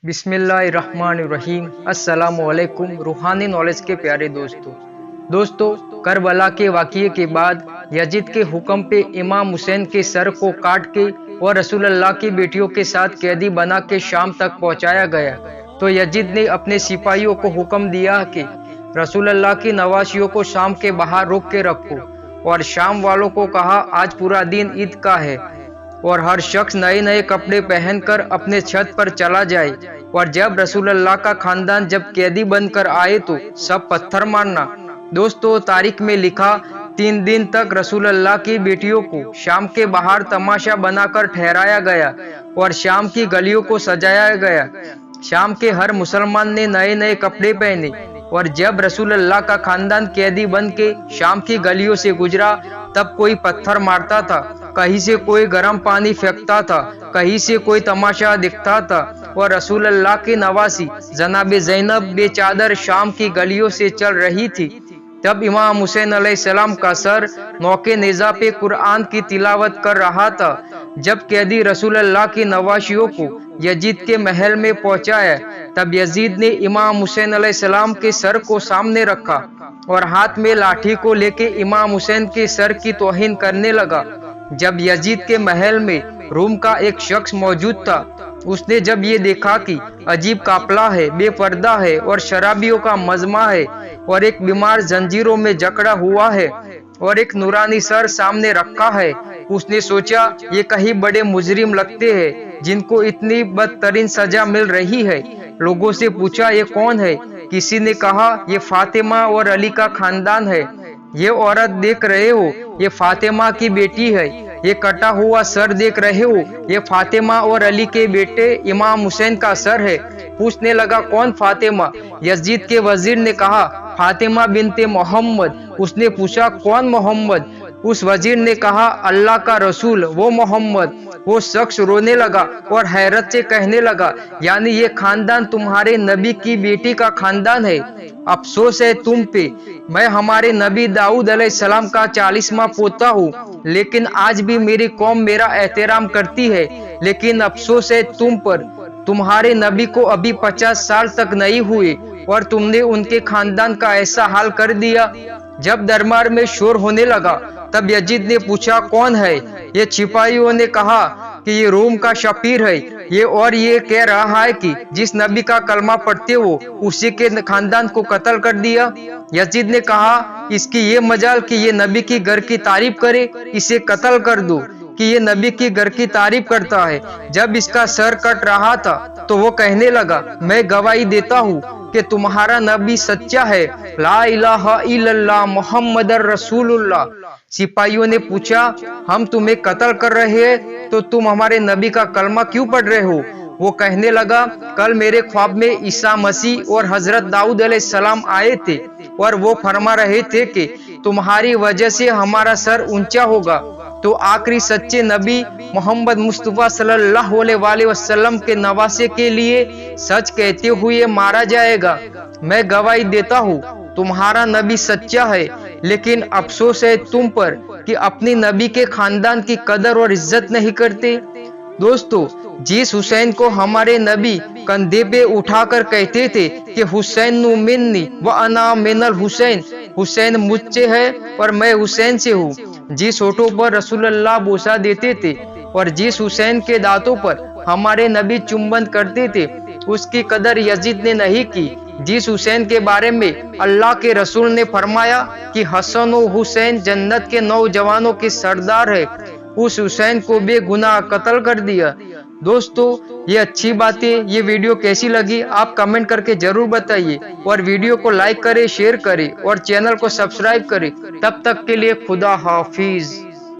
बिस्मिल्लाहिर्रहमानिर्रहीम। अस्सलामुअलैकुम रूहानी नॉलेज के प्यारे दोस्तों करबला के वाक़ये के बाद यजीद के हुक्म पे इमाम हुसैन के सर को काट के और रसूलुल्लाह की बेटियों के साथ कैदी बना के शाम तक पहुंचाया गया। तो यजीद ने अपने सिपाहियों को हुक्म दिया कि रसूलुल्लाह की नवाशियों को शाम के बाहर रोक के रखो, और शाम वालों को कहा आज पूरा दिन ईद का है और हर शख्स नए नए कपड़े पहनकर अपने छत पर चला जाए। और जब रसूलुल्लाह का खानदान जब कैदी बनकर आए तो सब पत्थर मारना। दोस्तों तारीख में लिखा 3 दिन तक रसूलुल्लाह की बेटियों को शाम के बाहर तमाशा बनाकर ठहराया गया और शाम की गलियों को सजाया गया। शाम के हर मुसलमान ने नए नए कपड़े पहने और जब रसूलुल्लाह का खानदान कैदी बन के शाम की गलियों से गुजरा तब कोई पत्थर मारता था, कहीं से कोई गर्म पानी फेंकता था, कहीं से कोई तमाशा दिखता था। और रसूलुल्लाह की नवासी जनाब ज़ैनब बेचादर शाम की गलियों से चल रही थी। तब इमाम हुसैन अलैहिस्सलाम का सर नौके नेज़ा पे कुरान की तिलावत कर रहा था। जब कैदी रसूलुल्लाह की नवाशियों को यजीद के महल में पहुंचाया तब यजीद ने इमाम हुसैन अलैहिस्सलाम के सर को सामने रखा और हाथ में लाठी को लेके इमाम हुसैन के सर की तौहीन करने लगा। जब यजीद के महल में रूम का एक शख्स मौजूद था, उसने जब ये देखा कि अजीब काफला है, बेपर्दा है और शराबियों का मजमा है और एक बीमार जंजीरों में जकड़ा हुआ है और एक नूरानी सर सामने रखा है, उसने सोचा ये कहीं बड़े मुजरिम लगते हैं जिनको इतनी बदतरीन सजा मिल रही है। लोगों से पूछा ये कौन है? किसी ने कहा ये फातिमा और अली का खानदान है। ये औरत देख रहे हो, ये फातिमा की बेटी है। ये कटा हुआ सर देख रहे हो, ये फातिमा और अली के बेटे इमाम हुसैन का सर है। पूछने लगा कौन फातिमा? यजीद के वजीर ने कहा फातिमा बिनते मोहम्मद। उसने पूछा कौन मोहम्मद? उस वजीर ने कहा अल्लाह का रसूल वो मोहम्मद। वो शख्स रोने लगा और हैरत से कहने लगा यानी ये खानदान तुम्हारे नबी की बेटी का खानदान है। अफसोस है तुम पे, मैं हमारे नबी दाऊद अलैहिस्सलाम का 40वां पोता हूँ, लेकिन आज भी मेरी कौम मेरा एहतराम करती है। लेकिन अफसोस है तुम पर, तुम्हारे नबी को अभी 50 साल तक नहीं हुए और तुमने उनके खानदान का ऐसा हाल कर दिया। जब दरबार में शोर होने लगा तब यजीद ने पूछा कौन है? ये सिपाहियों ने कहा कि ये रोम का शफीर है। ये कह रहा है कि जिस नबी का कलमा पढ़ते हो उसी के खानदान को कत्ल कर दिया। यजीद ने कहा इसकी ये मजाल कि ये नबी की घर की तारीफ करे, इसे कत्ल कर दो कि ये नबी की घर की तारीफ करता है। जब इसका सर कट रहा था तो वो कहने लगा मैं गवाही देता हूँ कि तुम्हारा नबी सच्चा है, ला इलाहा इल्लल्लाह मुहम्मदुर रसूलुल्लाह। सिपाहियों ने पूछा हम तुम्हें कत्ल कर रहे हैं तो तुम हमारे नबी का कलमा क्यों पढ़ रहे हो? वो कहने लगा कल मेरे ख्वाब में ईसा मसीह और हजरत दाऊद अलैहिस्सलाम आए थे और वो फरमा रहे थे कि तुम्हारी वजह से हमारा सर ऊंचा होगा तो आखिरी सच्चे नबी मोहम्मद मुस्तफा सल्लल्लाहु अलैहि वसल्लम के नवासे के लिए सच कहते हुए मारा जाएगा। मैं गवाही देता हूँ तुम्हारा नबी सच्चा है, लेकिन अफसोस है तुम पर कि अपनी नबी के खानदान की कदर और इज्जत नहीं करते। दोस्तों जिस हुसैन को हमारे नबी कंधे पे उठाकर कहते थे कि हुसैन नु मिन्नी व अना मिनल हुसैन, हुसैन मुझसे है और मैं हुसैन से हूँ, जिस होठों पर रसूलुल्लाह बोसा देते थे और जिस हुसैन के दांतों पर हमारे नबी चुंबन करते थे, उसकी कदर यजीद ने नहीं की। जिस हुसैन के बारे में अल्लाह के रसूल ने फरमाया कि हसन और हुसैन जन्नत के नौजवानों के सरदार है, उस हुसैन को बेगुनाह कत्ल कर दिया। दोस्तों ये अच्छी बातें, ये वीडियो कैसी लगी आप कमेंट करके जरूर बताइए और वीडियो को लाइक करें, शेयर करें और चैनल को सब्सक्राइब करें। तब तक के लिए खुदा हाफिज।